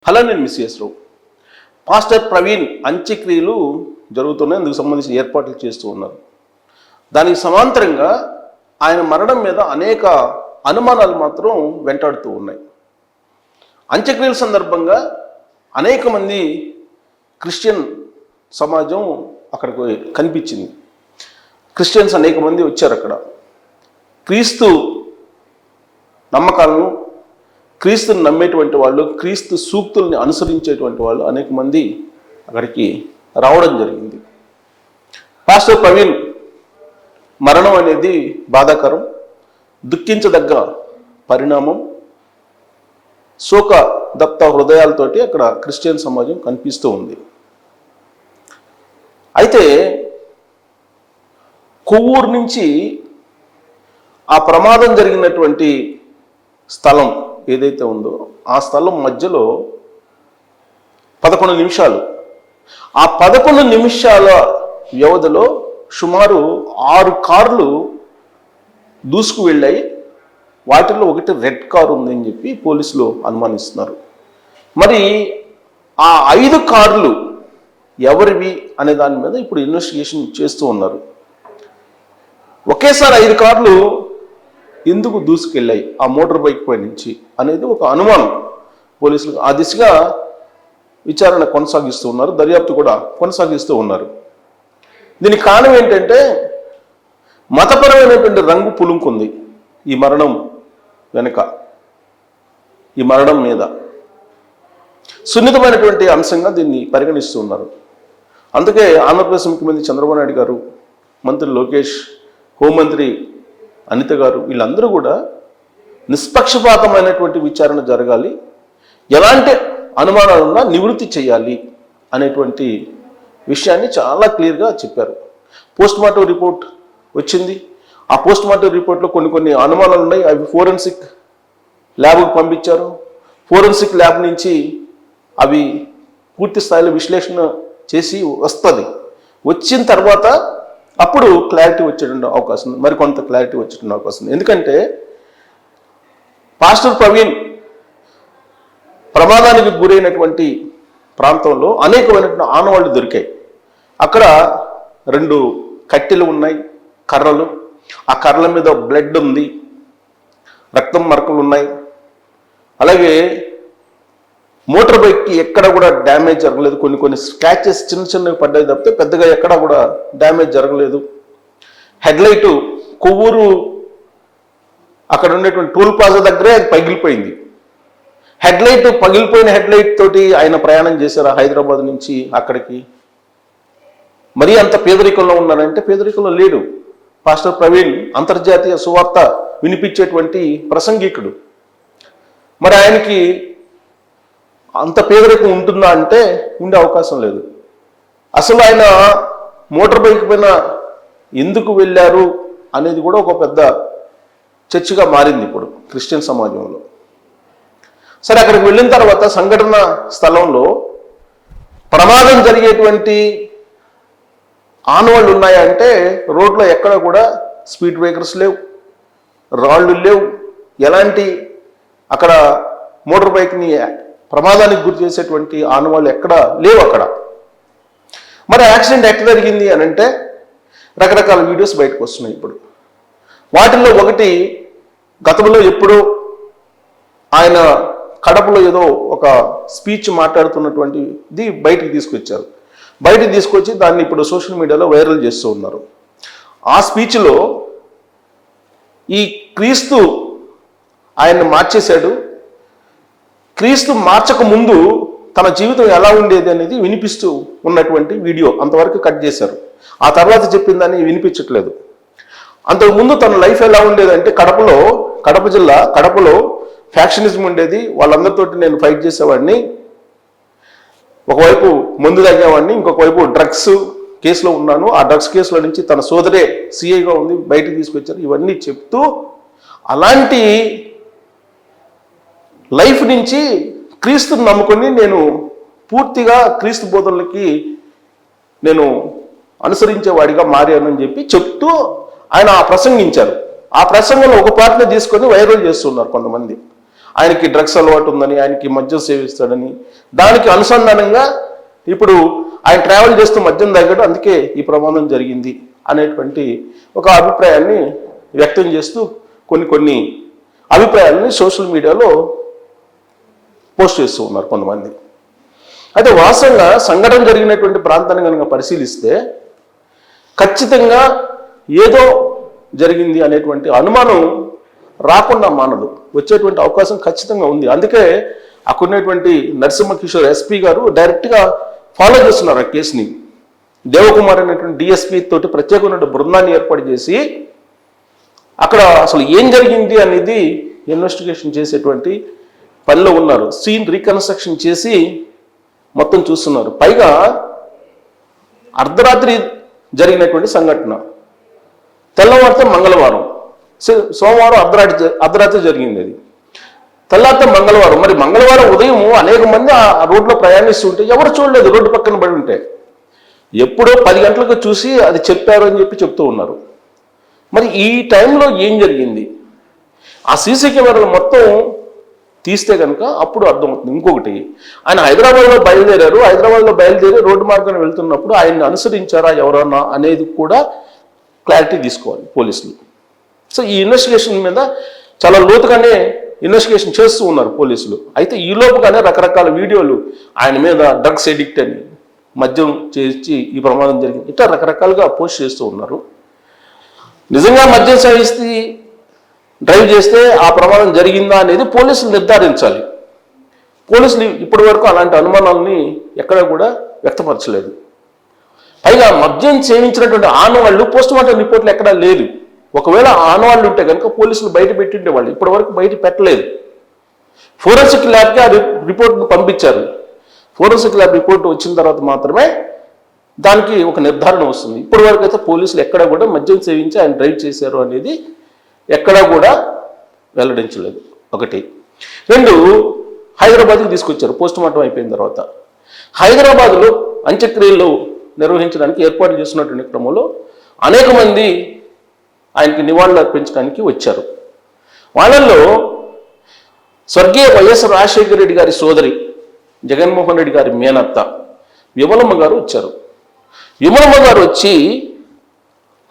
Hello, నేను మిస్ఎస్ రావు. Pastor Praveen అంత్యక్రియలు జరుగుతున్నాయి. అందుకు సంబంధించిన ఏర్పాట్లు చేస్తూ ఉన్నారు. దానికి సమాంతరంగా ఆయన మరణం మీద అనేక అనుమానాలు మాత్రం వెంటాడుతూ ఉన్నాయి. అంత్యక్రియల సందర్భంగా అనేక మంది క్రిస్టియన్ సమాజం అక్కడికి కనిపించింది. క్రిస్టియన్స్ అనేక మంది వచ్చారు. అక్కడ క్రీస్తు నమ్మకాలను, క్రీస్తుని నమ్మేటువంటి వాళ్ళు, క్రీస్తు సూక్తుల్ని అనుసరించేటువంటి వాళ్ళు అనేక మంది అక్కడికి రావడం జరిగింది. పాస్టర్ ప్రవీణ్ మరణం అనేది బాధాకరం, దుఃఖించదగ్గ పరిణామం. శోక దత్త హృదయాలతోటి అక్కడ క్రిస్టియన్ సమాజం కనిపిస్తూ ఉంది. అయితే కొవ్వూరు నుంచి ఆ ప్రమాదం జరిగినటువంటి స్థలం ఏదైతే ఉందో ఆ స్థలం మధ్యలో 11 నిమిషాలు, ఆ 11 నిమిషాల వ్యవధిలో సుమారు 6 కార్లు దూసుకు వెళ్ళాయి. వాటిల్లో ఒకటి రెడ్ కారు ఉందని చెప్పి పోలీసులు అనుమానిస్తున్నారు. మరి ఆ 5 కార్లు ఎవరివి అనే దాని మీద ఇప్పుడు ఇన్వెస్టిగేషన్ చేస్తూ ఉన్నారు. ఒకేసారి 5 కార్లు ఎందుకు దూసుకెళ్ళాయి ఆ మోటార్ బైక్ పై నుంచి అనేది ఒక అనుమానం పోలీసులకు. ఆ దిశగా విచారణ కొనసాగిస్తూ ఉన్నారు, దర్యాప్తు కూడా కొనసాగిస్తూ ఉన్నారు. దీనికి కారణం ఏంటంటే మతపరమైనటువంటి రంగు పులుముకుంది ఈ మరణం వెనుక. ఈ మరణం మీద సున్నితమైనటువంటి అంశంగా దీన్ని పరిగణిస్తూ ఉన్నారు. అందుకే ఆంధ్రప్రదేశ్ ముఖ్యమంత్రి చంద్రబాబు నాయుడు గారు, మంత్రి లోకేష్, హోంమంత్రి అనిత గారు, వీళ్ళందరూ కూడా నిష్పక్షపాతమైనటువంటి విచారణ జరగాలి, ఎలాంటి అనుమానాలున్నా నివృత్తి చేయాలి అనేటువంటి విషయాన్ని చాలా క్లియర్గా చెప్పారు. పోస్ట్ మార్టం రిపోర్ట్ వచ్చింది. ఆ పోస్ట్ మార్టం రిపోర్ట్లో కొన్ని అనుమానాలు ఉన్నాయి. అవి ఫోరెన్సిక్ ల్యాబ్కి పంపించారు. ఫోరెన్సిక్ ల్యాబ్ నుంచి అవి పూర్తి స్థాయిలో విశ్లేషణ చేసి వస్తుంది. వచ్చిన తర్వాత అప్పుడు క్లారిటీ వచ్చేటువంటి అవకాశం ఉంది, మరికొంత క్లారిటీ వచ్చేటువంటి అవకాశం ఉంది. ఎందుకంటే పాస్టర్ ప్రవీణ్ ప్రమాదానికి గురైనటువంటి ప్రాంతంలో అనేకమైనటువంటి ఆనవాళ్లు దొరికాయి. అక్కడ 2 కట్టెలు ఉన్నాయి, కర్రలు. ఆ కర్రల మీద బ్లడ్ ఉంది, రక్తం మరకలు ఉన్నాయి. అలాగే మోటార్ బైక్కి ఎక్కడ కూడా డ్యామేజ్ జరగలేదు. కొన్ని స్క్రాచెస్ చిన్నవి పడ్డాయి తప్పితే పెద్దగా ఎక్కడ కూడా డ్యామేజ్ జరగలేదు. హెడ్లైటు కొవ్వూరు అక్కడ ఉండేటువంటి టోల్ ప్లాజా దగ్గరే అది పగిలిపోయింది. హెడ్లైట్ పగిలిపోయిన హెడ్లైట్ తోటి ఆయన ప్రయాణం చేశారు హైదరాబాద్ నుంచి అక్కడికి. మరీ అంత పేదరికంలో ఉన్నారంటే పేదరికంలో లేడు. పాస్టర్ ప్రవీణ్ అంతర్జాతీయ సువార్త వినిపించేటువంటి ప్రసంగికుడు. మరి ఆయనకి అంత పేదరికం ఉంటుందా అంటే ఉండే అవకాశం లేదు. అసలు ఆయన మోటార్ బైక్ పైన ఎందుకు వెళ్ళారు అనేది కూడా ఒక పెద్ద చర్చగా మారింది ఇప్పుడు క్రిస్టియన్ సమాజంలో. సరే, అక్కడికి వెళ్ళిన తర్వాత సంఘటన స్థలంలో ప్రమాదం జరిగేటువంటి ఆనవాళ్ళు ఉన్నాయంటే రోడ్లో ఎక్కడ కూడా స్పీడ్ బ్రేకర్స్ లేవు, రాళ్ళు లేవు, ఎలాంటి అక్కడ మోటార్ బైక్ని ప్రమాదానికి గురి చేసేటువంటి ఆనవాళ్ళు ఎక్కడ లేవు అక్కడ. మరి యాక్సిడెంట్ ఎక్కడ జరిగింది అని అంటే రకరకాల వీడియోస్ బయటకు వస్తున్నాయి ఇప్పుడు. వాటిల్లో ఒకటి గతంలో ఎప్పుడో ఆయన కడపలో ఏదో ఒక స్పీచ్ మాట్లాడుతున్నటువంటిది బయటికి తీసుకొచ్చారు. బయటికి తీసుకొచ్చి దాన్ని ఇప్పుడు సోషల్ మీడియాలో వైరల్ చేస్తూ ఉన్నారు. ఆ స్పీచ్లో ఈ క్రీస్తు ఆయన్ని మార్చేశాడు, క్రీస్తు మార్చక ముందు తన జీవితం ఎలా ఉండేది అనేది వినిపిస్తూ ఉన్నటువంటి వీడియో అంతవరకు కట్ చేశారు. ఆ తర్వాత చెప్పిన దాన్ని వినిపించట్లేదు. అంతకుముందు తన లైఫ్ ఎలా ఉండేదంటే కడప జిల్లా కడపలో ఫ్యాక్షనిజం ఉండేది. వాళ్ళందరితోటి నేను ఫైట్ చేసేవాడిని. ఒకవైపు మందు తాగేవాడిని, ఇంకొక వైపు డ్రగ్స్ కేసులో ఉన్నాను. ఆ డ్రగ్స్ కేసులో నుంచి తన సోదరే సిఐగా ఉంది, బయటికి తీసుకొచ్చారు. ఇవన్నీ చెప్తూ అలాంటి లైఫ్ నుంచి క్రీస్తుని నమ్ముకొని నేను పూర్తిగా క్రీస్తు బోధనలకి నేను అనుసరించేవాడిగా మారానని చెప్తూ ఆయన ప్రసంగించారు. ఆ ప్రసంగంలో ఒక పాటను తీసుకొని వైరల్ చేస్తున్నారు కొంతమంది. ఆయనకి డ్రగ్స్ అలవాటు ఉందని, ఆయనకి మద్యం సేవిస్తాడని, దానికి అనుసంధానంగా ఇప్పుడు ఆయన ట్రావెల్ చేస్తూ మద్యం తగ్గడం, అందుకే ఈ ప్రమాదం జరిగింది అనేటువంటి ఒక అభిప్రాయాన్ని వ్యక్తం చేస్తూ కొన్ని అభిప్రాయాలని సోషల్ మీడియాలో పోస్ట్ చేస్తూ ఉన్నారు కొంతమంది. అయితే వాస్తవంగా సంఘటన జరిగినటువంటి ప్రాంతాన్ని కనుక పరిశీలిస్తే ఖచ్చితంగా ఏదో జరిగింది అనేటువంటి అనుమానం రాకుండా మానదు, వచ్చేటువంటి అవకాశం ఖచ్చితంగా ఉంది. అందుకే అక్కడున్నటువంటి నరసింహ కిషోర్ ఎస్పీ గారు డైరెక్ట్గా ఫాలో చేస్తున్నారు ఆ కేసుని. దేవకుమార్ అనేటువంటి డిఎస్పీ తోటి ప్రత్యేకమైన బృందాన్ని ఏర్పాటు చేసి అక్కడ అసలు ఏం జరిగింది అనేది ఇన్వెస్టిగేషన్ చేసేటువంటి పనిలో ఉన్నారు. సీన్ రీకన్స్ట్రక్షన్ చేసి మొత్తం చూస్తున్నారు. పైగా అర్ధరాత్రి జరిగినటువంటి సంఘటన, తెల్లవారితే మంగళవారం, సోమవారం అర్ధరాత్రి జరిగింది అది, తెల్లారితే మంగళవారం. మరి మంగళవారం ఉదయం అనేక మంది ఆ రోడ్లో ప్రయాణిస్తుంటే ఎవరు చూడలేదు, రోడ్డు పక్కన పడి ఉంటే. ఎప్పుడో 10 గంటలకు చూసి అది చెప్పారు అని చెప్తూ ఉన్నారు. మరి ఈ టైంలో ఏం జరిగింది? ఆ సీసీ కెమెరాలు మొత్తం తీస్తే కనుక అప్పుడు అర్థమవుతుంది. ఇంకొకటి, ఆయన హైదరాబాద్లో బయలుదేరి రోడ్డు మార్గాన్ని వెళ్తున్నప్పుడు ఆయన్ని అనుసరించారా ఎవరన్నా అనేది కూడా క్లారిటీ తీసుకోవాలి పోలీసులు. సో ఈ ఇన్వెస్టిగేషన్ మీద చాలా లోతుగానే ఇన్వెస్టిగేషన్ చేస్తూ ఉన్నారు పోలీసులు. అయితే ఈ లోపుగానే రకరకాల వీడియోలు ఆయన మీద డ్రగ్స్ ఎడిక్ట్ అని, మద్యం చేసి ఈ ప్రమాదం జరిగింది, ఇట్లా రకరకాలుగా పోస్ట్ చేస్తూ ఉన్నారు. నిజంగా మద్యం సేవిస్తే డ్రైవ్ చేస్తే ఆ ప్రమాదం జరిగిందా అనేది పోలీసులు నిర్ధారించాలి. పోలీసులు ఇప్పటి వరకు అలాంటి అనుమానాలని ఎక్కడా కూడా వ్యక్తపరచలేదు. పైగా మద్యం సేవించినటువంటి ఆనవాళ్ళు పోస్టుమార్టం రిపోర్ట్లు ఎక్కడా లేదు. ఒకవేళ ఆనవాళ్ళు ఉంటే కనుక పోలీసులు బయట పెట్టిండేవాళ్ళు, ఇప్పటి వరకు బయట పెట్టలేదు. ఫోరెన్సిక్ ల్యాబ్కి ఆ రిపోర్ట్ను పంపించారు. ఫోరెన్సిక్ ల్యాబ్ రిపోర్ట్ వచ్చిన తర్వాత మాత్రమే దానికి ఒక నిర్ధారణ వస్తుంది. ఇప్పటి వరకు అయితే పోలీసులు ఎక్కడా కూడా మద్యం సేవించి ఆయన డ్రైవ్ చేశారు అనేది ఎక్కడా కూడా వెల్లడించలేదు. ఒకటి. 2, హైదరాబాద్కి తీసుకొచ్చారు పోస్టుమార్టం అయిపోయిన తర్వాత. హైదరాబాద్లో అంత్యక్రియలు నిర్వహించడానికి ఏర్పాటు చేస్తున్నటువంటి క్రమంలో అనేక మంది ఆయనకి నివాళులు అర్పించడానికి వచ్చారు. వాళ్ళల్లో స్వర్గీయ వైఎస్ రాజశేఖర రెడ్డి గారి సోదరి, జగన్మోహన్ రెడ్డి గారి మేనత్త విమలమ్మ గారు వచ్చారు. విమలమ్మ గారు వచ్చి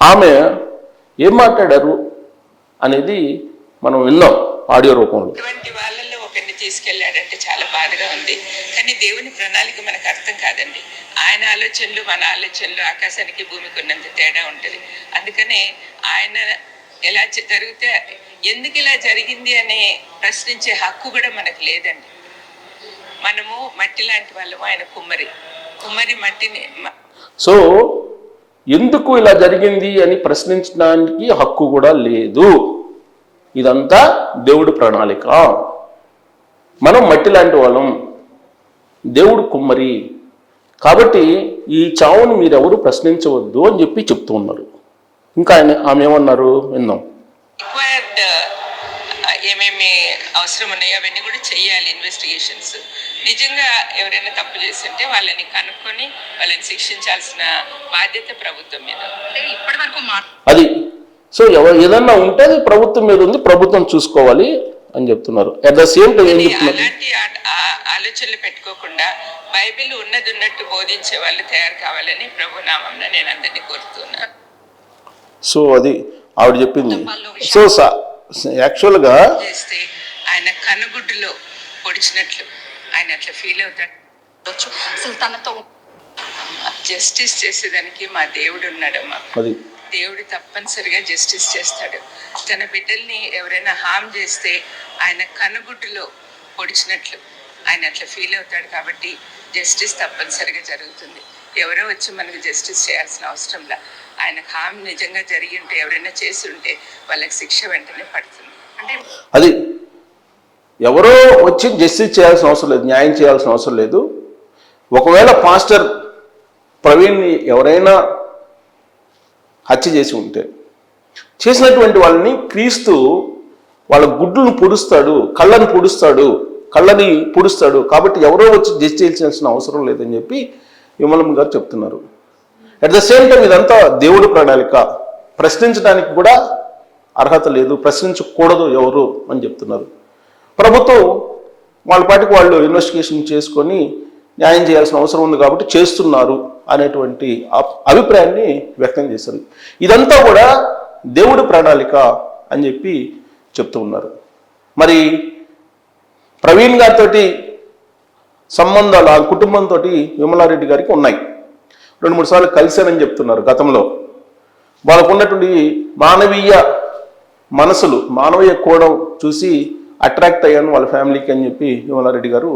ఆమె ఏం మాట్లాడారు అనేది మనం విన్నాం ఆడియో రూపంలో. ఇటువంటి వాళ్ళల్లో ఒకరిని తీసుకెళ్లాడంటే చాలా బాధగా ఉంది. కానీ దేవుని ప్రణాళిక మనకు అర్థం కాదండి. ఆయన ఆలోచనలు మన ఆలోచనలు ఆకాశానికి భూమికి ఉన్నంత తేడా ఉంటుంది. అందుకనే ఆయన ఎలా జరిగితే ఎందుకు ఇలా జరిగింది అని ప్రశ్నించే హక్కు కూడా మనకు లేదండి. మనము మట్టి లాంటి వాళ్ళము, ఆయన కుమ్మరి మట్టిని. సో ఎందుకు ఇలా జరిగింది అని ప్రశ్నించడానికి హక్కు కూడా లేదు. ఇదంతా దేవుడి ప్రణాళిక. మనం మట్టి లాంటి వాళ్ళం, దేవుడు కుమ్మరి, కాబట్టి ఈ చావుని మీరెవరు ప్రశ్నించవద్దు అని చెప్తూ ఉన్నారు. ఇంకా ఆమె ఏమన్నారు విన్నాం. రిక్వైర్డ్ ఏమేమి అవసరం ఉన్నాయో అవన్నీ కూడా చెయ్యాలి ఇన్వెస్టిగేషన్స్. నిజంగా ఎవరైనా తప్పు చేస్తుంటే వాళ్ళని కనుక్కొని వాళ్ళని శిక్షించాల్సిన బాధ్యత ప్రభుత్వం మీద. ఇప్పటి వరకు అది సో ఏదన్నా ఉంటే అది ప్రభుత్వం మీద ఉంది, ప్రభుత్వం చూసుకోవాలి అని చెప్తున్నారు. అట్ ద సేమ్ టైం ఏం చెప్తున్నారు, అలాంటి ఆలోచనలు పెట్టుకోకుండా బైబిల్ ఉన్నది ఉన్నట్టు బోధించే వాళ్ళు తయారు కావాలని ప్రభు నామంలో నేను అందరినీ కోరుతున్నాను. సో అది ఆవిడ చెప్పింది. సో యాక్చువల్గా చేస్తే ఆయన కనుగుడ్డులో పొడిచినట్లు ఆయన అట్లా ఫీల్ అవుతాడు. అసలు తనతో జస్టిస్ చేసేదానికి మా దేవుడు ఉన్నాడమ్మా. దేవుడు తప్పనిసరిగా జస్టిస్ చేస్తాడు. తన బిడ్డల్ని ఎవరైనా హామ్ చేస్తే ఆయన కనుగుడ్డులో పొడిచినట్లు ఆయన అట్లా ఫీల్ అవుతాడు. కాబట్టి జస్టిస్ తప్పనిసరిగా జరుగుతుంది. ఎవరో వచ్చి మనకు జస్టిస్ చేయాల్సిన అవసరంలా ఆయనకు హామ్ నిజంగా జరిగి ఉంటే, ఎవరైనా చేసి ఉంటే వాళ్ళకి శిక్ష వెంటనే పడుతుంది. అంటే అది ఎవరో వచ్చి జస్టిస్ చేయాల్సిన అవసరం లేదు, న్యాయం చేయాల్సిన అవసరం లేదు. ఒకవేళ పాస్టర్ ప్రవీణ్ని ఎవరైనా హత్య చేసి ఉంటే, చేసినటువంటి వాళ్ళని క్రీస్తు వాళ్ళ గుడ్లను పొడుస్తాడు, కళ్ళని పొడుస్తాడు, కాబట్టి ఎవరో వచ్చి జస్టిస్ చేయాల్సిన అవసరం లేదని చెప్పి విమలమ్మ గారు చెప్తున్నారు. అట్ ద సేమ్ టైం ఇదంతా దేవుడి ప్రణాళిక, ప్రశ్నించడానికి కూడా అర్హత లేదు, ప్రశ్నించకూడదు ఎవరు అని చెప్తున్నారు. ప్రభుత్వం వాళ్ళ పాటికి వాళ్ళు ఇన్వెస్టిగేషన్ చేసుకొని న్యాయం చేయాల్సిన అవసరం ఉంది కాబట్టి చేస్తున్నారు అనేటువంటి అభిప్రాయాన్ని వ్యక్తం చేశారు. ఇదంతా కూడా దేవుడి ప్రణాళిక అని చెప్పి చెప్తూ ఉన్నారు. మరి ప్రవీణ్ గారితో సంబంధాలు ఆ కుటుంబంతో విమలారెడ్డి గారికి ఉన్నాయి. 2-3 సార్లు కలిశానని చెప్తున్నారు గతంలో. వాళ్ళకు ఉన్నటువంటి మానవీయ మనసులు, మానవీయ కోణం చూసి అట్రాక్ట్ అయ్యాను వాళ్ళ ఫ్యామిలీకి అని చెప్పి విమలారెడ్డి గారు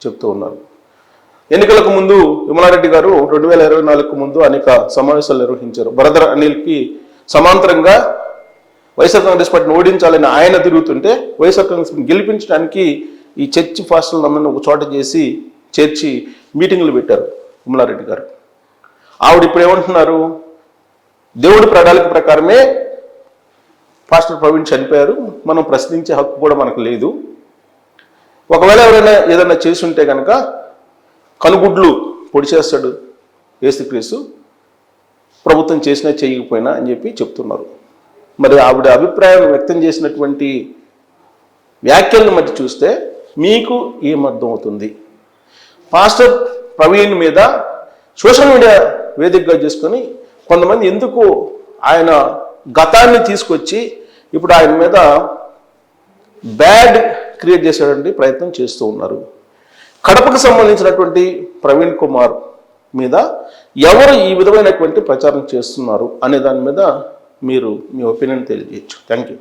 చెప్తూ ఉన్నారు. ఎన్నికలకు ముందు విమలారెడ్డి గారు 2024కు ముందు అనేక సమావేశాలు నిర్వహించారు. బ్రదర్ అనిల్కి సమాంతరంగా వైఎస్ఆర్ కాంగ్రెస్ పార్టీని ఓడించాలని ఆయన తిరుగుతుంటే వైఎస్ఆర్ కాంగ్రెస్ని గెలిపించడానికి ఈ చర్చి ఫాస్టర్లందరినీ ఒక చోట చేర్చి మీటింగులు పెట్టారు విమలారెడ్డి గారు. ఆవిడ ఇప్పుడు ఏమంటున్నారు, దేవుడి ప్రణాళిక ప్రకారమే పాస్టర్ ప్రవీణ్ చనిపోయారు, మనం ప్రశ్నించే హక్కు కూడా మనకు లేదు. ఒకవేళ ఎవరైనా ఏదైనా చేసి ఉంటే కనుక కనుగుడ్లు పొడి చేస్తాడు యేసుక్రీస్తు, ప్రభుత్వం చేసినా చేయకపోయినా అని చెప్పి చెప్తున్నారు. మరి ఆవిడ అభిప్రాయం వ్యక్తం చేసినటువంటి వ్యాఖ్యలను మధ్య చూస్తే మీకు ఏమర్థం అవుతుంది? పాస్టర్ ప్రవీణ్ మీద సోషల్ మీడియా వేదికగా చేసుకొని కొంతమంది ఎందుకు ఆయన గతాన్ని తీసుకొచ్చి ఇప్పుడు ఆయన మీద బ్యాడ్ క్రియేట్ చేసేటువంటి ప్రయత్నం చేస్తూ ఉన్నారు. కడపకు సంబంధించినటువంటి ప్రవీణ్ కుమార్ మీద ఎవరు ఈ విధమైనటువంటి ప్రచారం చేస్తున్నారు అనే దాని మీద మీరు మీ ఒపీనియన్ తెలియజేయచ్చు. Thank you.